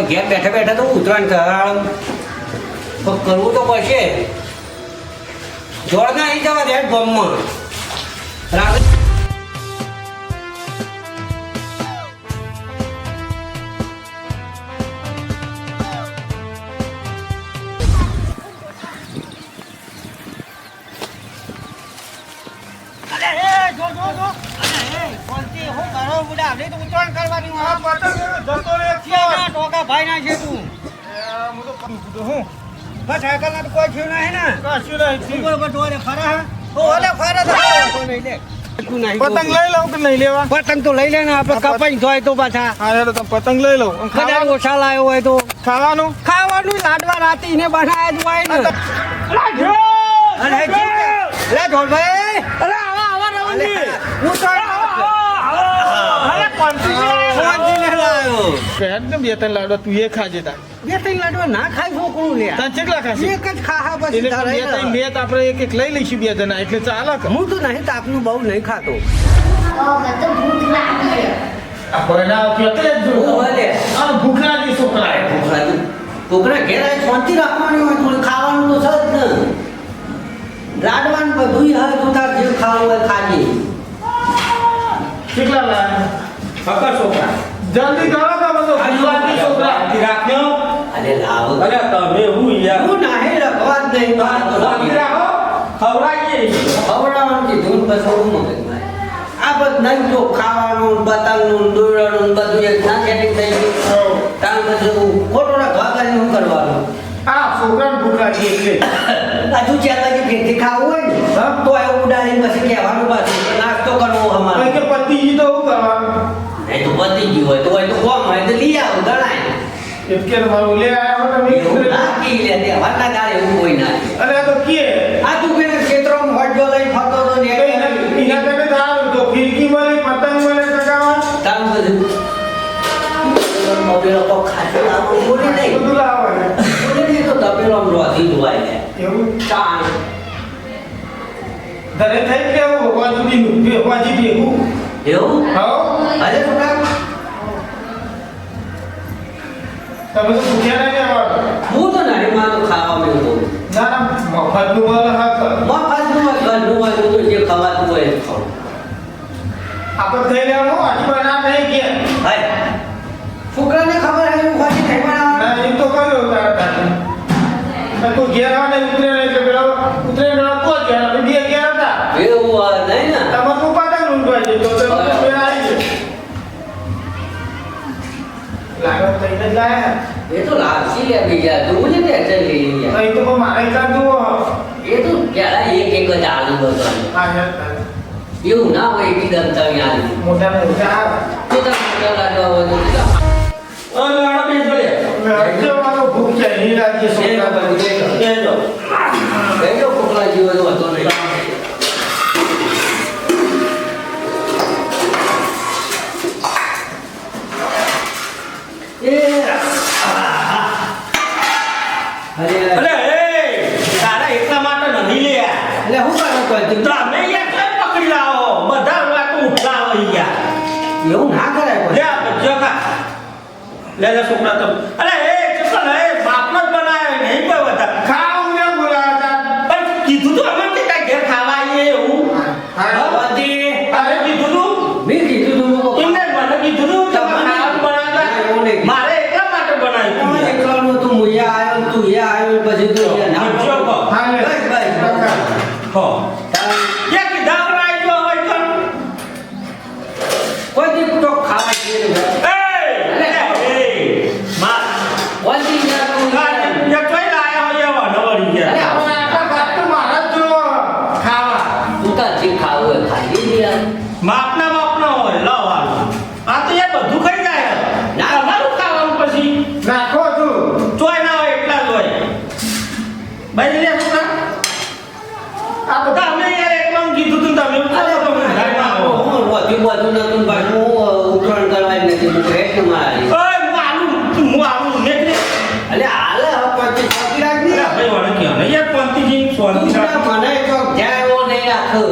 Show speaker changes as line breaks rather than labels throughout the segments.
ઘેર બેઠા બેઠા તો ઉત્તરાયણ કરાવ કરવું તો પડશે જોડના આવી જવા દે ગમમાં રાગ ભાઈ ના છે તું બસ સાયકલ ના તો કોઈ થયું નહીં ને કશું નહીં ફરા પતંગ લઈ લઉં કે નહીં લેવા પતંગ તો લઈ લે ને આપણે કપાઈ જોય તો પાછા પતંગ લઈ લઉં કદાચ ઓછા લાવ્યો હોય તો ખાવાનું લાડવા રાતી ને બનાવ્યા જ હોય ને બે ત્રણ લાડવા તું એ ખાજે તા બે ત્રણ લાડવા ના ખાય છોકરું લે તને કેટલા ખાશે એક જ ખા પછી બે ત્રણ બે આપણે એક લઈ લઈશું બે જણા એટલે ચાલે હું તો નહીં તાપનું બહુ નહીં ખાતો ભૂખ લાગી છોકરા ઘેર શાંતિ રાખવાની હોય થોડું ખાવાનું તો છે જ ને લાડવાનું બધું હવે તું તાર જે ખાવાનું હોય ખાજે કેટલા લાયા છોકરા જલ્દી કરો કે બધો આજુબાજુ છોકરા રાખ્યો અરે લાવો અરે તમે હું યાર હું નહીં રખવા જ નહીં બાકી રાખો ખવડાવીએ ખવડાવવાનું કીધું પછી હું મગજમાં આ બધું નહીં તો ખાવાનું પતંગનું દોરવાનું બધું એક ના સેટિંગ થઈ ગયું તાર બધું ખોટો રાખવા કરીને શું કરવાનું આ છોકરાને ભૂખ લાગી એટલે હજુ ચાલાકી ઘેરથી ખાવું હોય ને તો એવું ઉડાડીને પછી કહેવાનું પાછું નાસ્તો કરવો અમારે કે પતિજી તો શું કરવાનું એ તો પતી ગયું હોય તો કોમ હોય તો લઈ આવો ગણાય એટલે મારું લે આવ્યો તમે નાખી લે તે વાના ગાળે એવું કોઈ ના અરે આ તો કે આ તું કે ક્ષેત્રમાં હટજો લઈ ફરતો તો ને એના તમે થાવ તો ફિરકી મળી પતંગ મળી સગાવા કામ બધું મોબેલો તો ખાતો લાવો બોલી નહીં બધું લાવો ને બોલી નહીં તો તપેલો રોધી દુવાય લે એવું ચાલ દરે થઈ કેવું વાજી ભેગું એવું હા અરે છોકરા તમે તો પૂછ્યા નહીં આવડે હું તો નાની માં તો ખાવા મેળવો ના ના મફતનું વાળા હા મફતનું વાળું તો જે ખવાતું હોય એ ખાવ આપણે થઈ લેવાનું આજી બના નહીં કે હાય છોકરાને ખબર હે હું ખાલી નહીં બનાવવાનું ના એમ તો કર્યો તારા તો ઘેર આવે ઉતરે એટલે પેલો ઉતરે ન તો ઘેર બે ઘેર હતા એવું નહીં ને તમે તો પાટા ઊંઘવા જતો તો બે આવી ગયો લાગત થઈને લાયા એ તો લાગસી લે બીજા તું ને ટેન્શન લઈ લે એ તો મારે કાઢું એ તો ક્યારે એક જ આલુ બતાવ હા યાર એવું ના હોય કે દંતાવી આલુ મોટા તો મોટા લાડવા હોય તો લાડવા બે જોડે જો મારો ભૂખ છે ની લાગી છે એ જો કોકલા જીવો તો હતો નહીં અરે એ તારા એટલા માટે નહીં લે એટલે હું કરો તો તમે યાર કઈ પકડી લાવો બધા વાતો ઉઠાવો યાર એવું ના કરાય લે બચ્ચો કા લે છોકરા તો અરે એ ચલો ને બાપનો જ બનાવે નહીં કોઈ બતા ખાવ ને બોલાતા પણ કીધું તો અમે કે ઘેર ખાવા આવીએ એવું હા બધી અરે કીધું તું મેં કીધું તું એમને મને કીધું તું ખાવાનું બનાવતા મારે એટલા માટે બનાવ્યું એકલાનું તું મુયા આવ્યો તું એ આવ્યો પછી તું ના હા બસ હો કે કીધા રાઈ જો હોય તો કોઈ દી તો ખાવા જોઈએ એ માં વંદી ના તું જે કોઈ લાયા હોય એવા નવરી ગયા અરે હવે આટલા વાત તો મારા જો ખાવા તું તા જે ખાવું હોય ખાઈ લે માપના હોય લાવવાનું આ તો એ બધું ખાઈ જાય ના અમારું ખાવાનું પછી નાખો તું ચોય ના હોય એટલા જ હોય ભાઈ લે છોકરા આ બધા અમે યાર એકદમ કીધું તું તમે ઘરમાં આવો હું રોતી બધું ન તું ભાઈ હું ઉતરણ કરવા નથી હું રેટ મારી ઓય હું આવું ને અલે હાલે હવે પંચી છોકી રાખની ભાઈ વણ કે ને યાર પંચી જી સોની મને તો ધ્યાન નહીં રાખો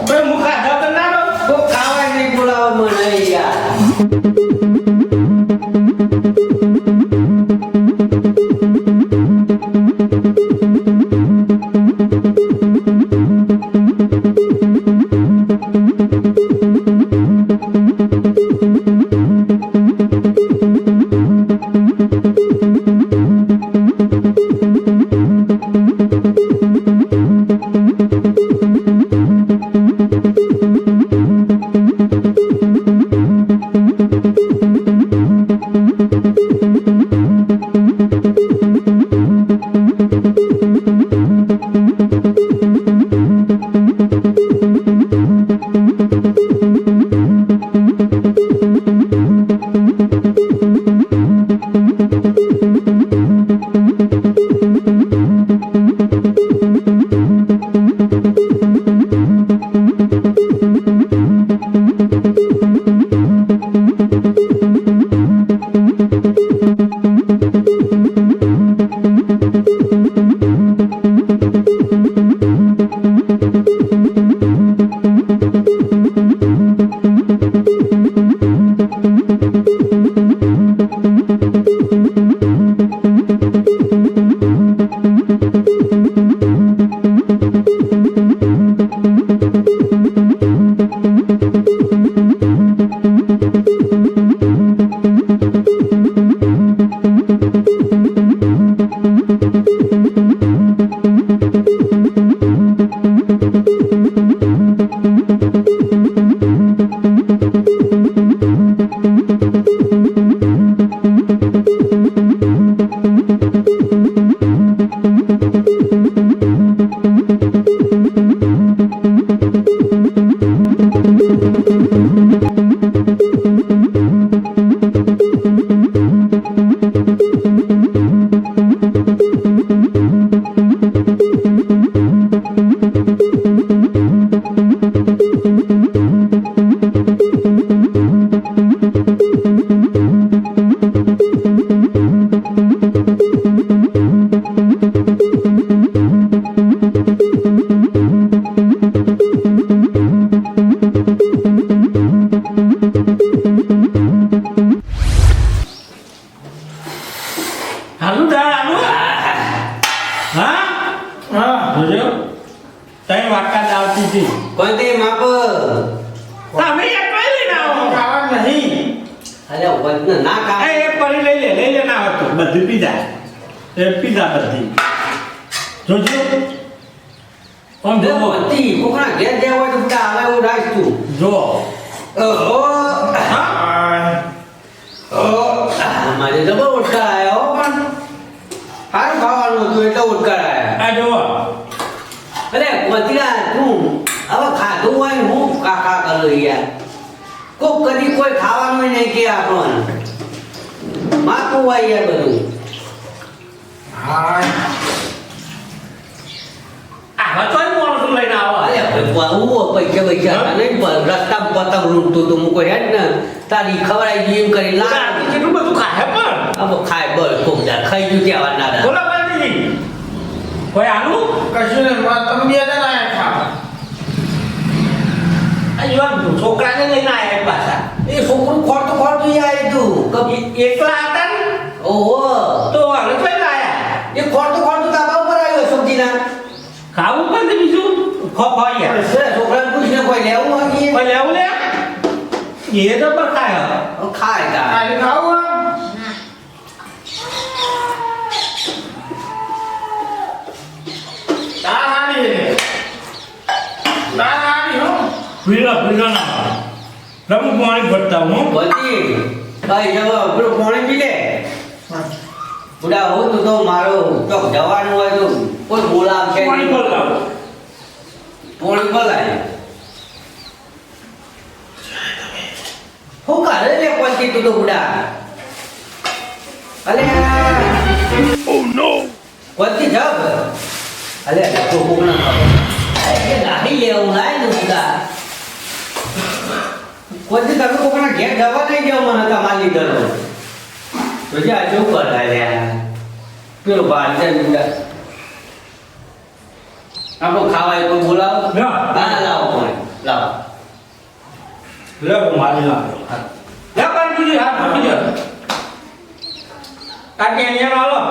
ભાઈ મુખા દા તો ના તો ખાવા નહીં બોલાવો મને યાર
તારી ખવડાઈ દીમ કરી લા
કેટલું બધું ખાય પણ
अब खाए बल खूब जा खाई जू क्या वाला ना
बोला बाजी कोई आलू
कશું ને તમે બે જણા આયા ખા
આ યુવાન છોકરાને લઈને આયા પાછા
એ છોકરું ખોટું આય તું
કભી એકલા હતા ને
ઓહો
તો હાલ કઈ લાયા
એ ખોટું તાબા ઉપર આવ્યો સબ્જીના
ખાવું પણ બીજું ખોયા
છોકરાને પૂછને કોઈ લેવું હોય
કોઈ લેવું લે એ તો પર ખાય
ખાય કા
ખાલી ખાવું
पीला ना रम पानी भरता हूँ
बोलती भाई जब अपने पानी पी ले बुढ़ा हो तो मारो तो जवान हुआ तो कोई बोला आपसे
पानी बोलता हूँ
पानी बोला है हो कर ले बोलती तू तो बुढ़ा अरे
ओह नो
बोलती जब अरे तो बोलना अरे गाड़ी ले आऊंगा ना बुढ़ा कोणती तक कोकणा घेर दवा नाही देव म्हणत माली धरो तुझ्या आजू करायला पेलो बांधन मुंडा आपको खावाय को बोलाव हा लाव कोण लाव
ले माली ला या पण तुझी हात पकडी काटे ने आलो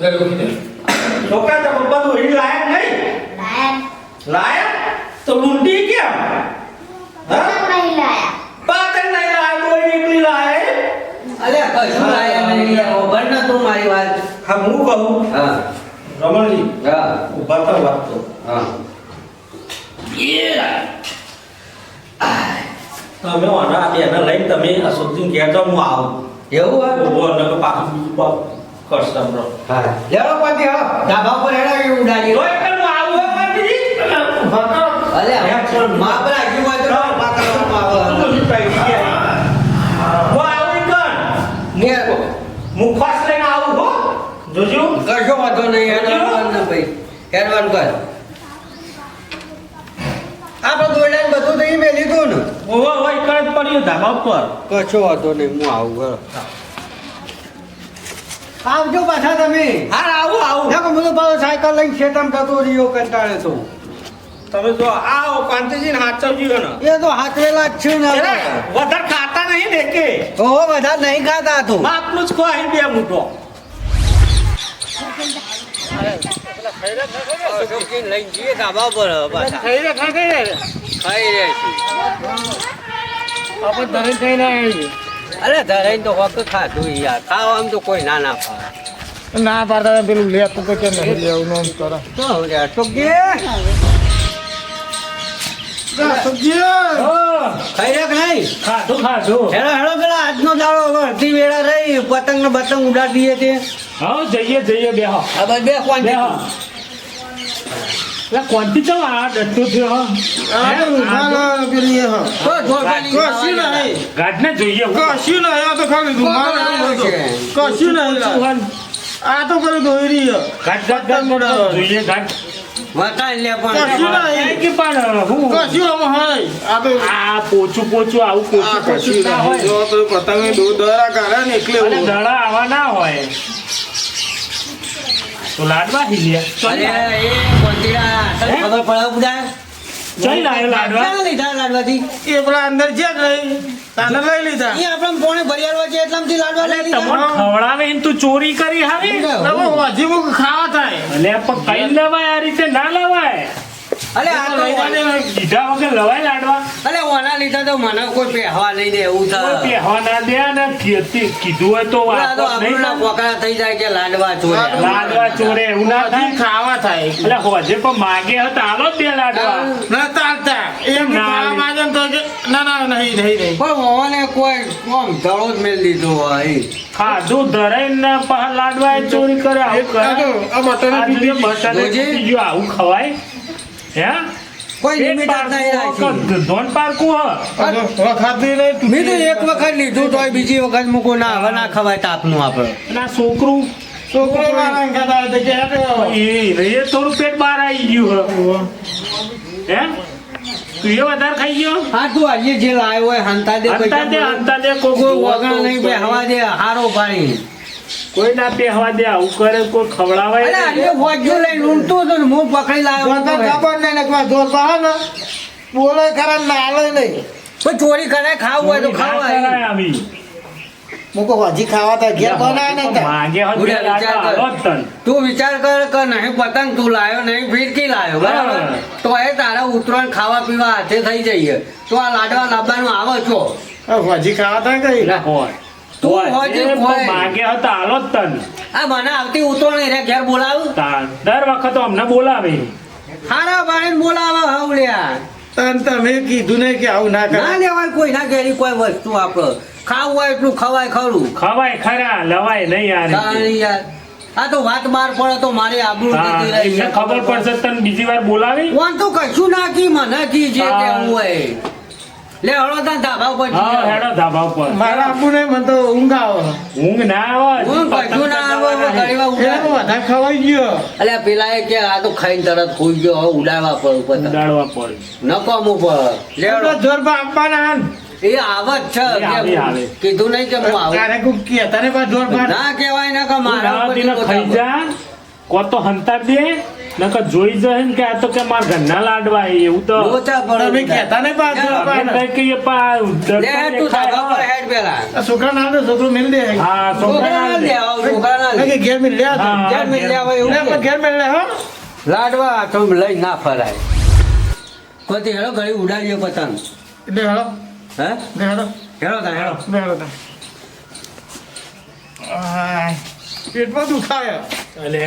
गलो किती
છોકરા તો બધું ઈ લાયક નહીં લાયક તો લૂંટી કેમ હા
नहीं लाया
પાતન નહીં લાયક કોઈ નીકળી લાય
અલે કશું લાય નહીં ઓ બન તું મારી વાત
હા હું કહું
હા
રમણજી
હા
ઉભા તો વાત તો
હા
તમે ઓના બેને લઈને તમે અશોકજી ઘેર જાવ હું આવું
એવું હોય
ઓવો નક પાછું બીજું કરસમ રો
હા લેવો પછી હા ધાબા પર હેડા કે ઉડાડી
રોય કર હું આવું હો પાછી
અલે પણ માં પર આજી હોય તો પાકડો માં
હું આવું કર
ને
હું ખાસ લઈને આવું હો જોજો
કશો વાંધો નહીં હેડવાન ના ભાઈ હેડવાન કર આપણે દોડ્યા બધું થઈ મેં લીધું ને
ઓવો ઓય કર પડ્યો ધાબા ઉપર
કશો વાંધો નહીં હું આવું બરો આવજો પાછા તમે
હા આવું
ના હું તો પાછો સાયકલ લઈને ખેતમ જતો રહ્યો કંટાળે તો
તમે જો આવો કાંતિજી ને હાચવજી ને
એ તો હાથવેલા જ છે ને
વધારે ખાતા નહીં ને કે
ઓહો બધા નહીં ખાતા તો
બાપનું જ ખો અહીં બે મૂઠો
અશોકજીને લઈને જઈએ ધાબા પર પાછા ખાઈ રે અરે ધરાઈને તો વખત ખાધું યાર ખાવામાં તો કોઈ ના પાડે
ના પાડતા પેલું લેતું તો કે નહીં લેવું નોમ કરો
તો હવે અશોકજી ખાઈ રે કે નહીં
ખાધું
હેડો પેલા આજનો દાડો અડધી વેળા રહી પતંગ ને બતંગ ઉડાડી દઈએ તે
હા જઈએ બેહો
આ બસ બે કોણ
બેહો એટલે કોણથી ચમ આ ડટ્ટો થયો ગાઢને જોઈએ જોઈએ ગાઢ
વટાણ લે
આ પોચું આવું પોચું ના હોય દડા આવા ના હોય તો લાડવા હિલ્યા
અરે એ કોંતીડા ખબર પડે બુડા
ચઈ લાયો લાડવા
ક્યાં લીધા લાડવાથી
એ પેલા અંદર જ્યાં રહી તાને લઈ લીધા
એ આપણે પોણે ભરિયાળવા છે એટલામાંથી લાડવા લઈ લીધા
તમને ખવડાવે એમ તું ચોરી કરી હવે
હજી મુક ખાવા થાય
એટલે પણ કઈ લેવાય આ રીતે ના લેવાય
અલે આ તો
કીધા વગર લવાય લાડવા
અલે ઓના લીધા તો મને કોઈ પહેવા નહીં દે એવું થાય
કોઈ પહેવા ના દે ને કીધું હોય તો
આ તો આપણું પોકળા થઈ જાય કે લાડવા ચોરે
લાડવા ચોરે એવું ના થાય
ખાવા થાય
એટલે હોજે પણ માગે હતા હાલો જ બે લાડવા
ના ચાલતા એમ ખાવા માંગે તો ના નહીં
પણ ઓને કોઈ કોમ ધડો જ મેલ દીધો હોય
ખાધું ધરાઈને પા લાડવા ચોરી કરે આવું ખવાય હે
કોઈ લિમિટ નહીં રાખી
ધોન પારકું
ખાતી નહીં
મેં તો એક વખત લીધું તો બીજી વખત મૂકો ના હવે ના ખવાય તાપનું આપણે
ના છોકરો એ થોડું પેટ બહાર આવી ગયું હે તું એ વધારે ખાઈ ગયો
હા તું આજે જે લાવ્યો હોય હંતા દે કોઈ વગણ નહીં બે હવા દે હારો પાણી
કોઈ ના પહેવા દે આવું કરે કોઈ ખવડાવાય
અરે વજ્જો લઈને ઊંટતો હતો ને હું પકડી લાવ્યો
ખબર નહીં જોર પાડે ને બોલે ખરા નાલે નહીં
પણ ચોરી કરે ખાવું હોય તો ખાવાય
આવી
મુકો હજી ખાવા તો ઘેર બનાવે નહીં
માગે હજી લાડવા તન
તું વિચાર કર કે નહીં પતંગ તું લાયો નહીં ફિરકી લાયો બરાબર તો એ તારા ઉતરાણ ખાવા પીવા હાથે થઈ જઈએ તો આ લાડવા લાવવાનું આવે છો
હજી ખાવા તો કઈ
હોય
તું હોય
માગે હતા હાલો જ તન
આ મને આવતી ઉતરાણ એ ઘેર બોલાવું
દર વખત અમને બોલાવે
હારા બાઈને બોલાવે હવલ્યા
તમે કીધું ને કે આવું ના
ના લેવાય કોઈ ના ઘેરી કોઈ વસ્તુ આપણે ખાવું હોય એટલું ખવાય ખરું
ખવાય ખરા લવાય નહીં
યાર આ તો વાત બાર પડે તો મારી આબરૂ જતી રહી
એમને ખબર પડશે તને બીજી વાર બોલાવી
કોણ તો કશું ના કી મને કી જે કેવું હોય લે હળો તા ધાબા ઉપર
હા હેડો ધાબા ઉપર
મારા આબુ ને મને તો ઊંઘ આવે
ઊંઘ ના આવે
ઊંઘ કશું ના આવે ઘડીમાં ઉડાડવા
વધારે ખવાઈ ગયો
અલ્યા પેલા એ કે આ તો ખાઈને તરત ખોઈ ગયો હવે ઉડાડવા પડે ઉપર
ઉડાડવા પડે
નકામ ઉપર લે હળો
જોરબા આપવાના
એ આવત છે
આવે.
કીધું નહીં કે હું આવું
તારે કોઈ કહેતા ને પાછું જોરબા
ના કહેવાય ને કે મારા
ઉડાડીને ખાઈ જા કો તો હંતાર દે નકર જોઈ જાય ને કે આ તો કે માર ઘરના લાડવા એવું તો
લોચા પડે
તમે કહેતા ને પાછું
કઈ કહીએ પા
લે તું ધાબા પર હેડ પેલા
છોકરા ના આવે છોકરો મિલ દે
હા
છોકરા ના લે આવો છોકરા ના લે
કે ઘેર મિલ લે
હા,
ઘેર મિલ લે આવે એવું કે?
ઘેર મિલ લે હો
લાડવા તો લઈ ના ફરાય કોઈ હેડો ઘડી ઉડાડીએ પતંગ
એટલે હેડો
હે
હેડો
હેડો તા હેડો
હેડો પેટમાં દુખાય
અલે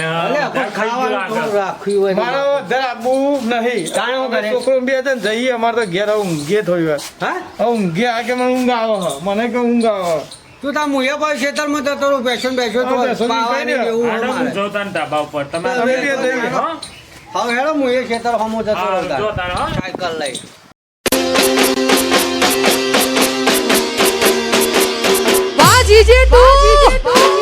પણ ખાવાનું થોડું રાખ્યું હોય
મારો જરા બહુ નહીં
કાણો કરે?
છોકરો બે જણ જઈએ અમારે તો ઘેર ઊંઘે થોડી વાર
હા
ઊંઘે આ કે મને ઊંઘ આવે હે. મને કે ઊંઘ આવે હે.
તું તા મુયા પર ખેતરમાં તો તારું પેશન બેસો તો
હા, બેસો તો
પાવાની
કઈ
જેવું
આડો
અમારે.
જોતા ને ધાબા ઉપર તમે
હવે બે જઈએ.
હા?
હવે હેડો મુયે ખેતર હમો જતો
હા,
રહો
જો તારે, હા?
સાયકલ લઈ
Bajije tu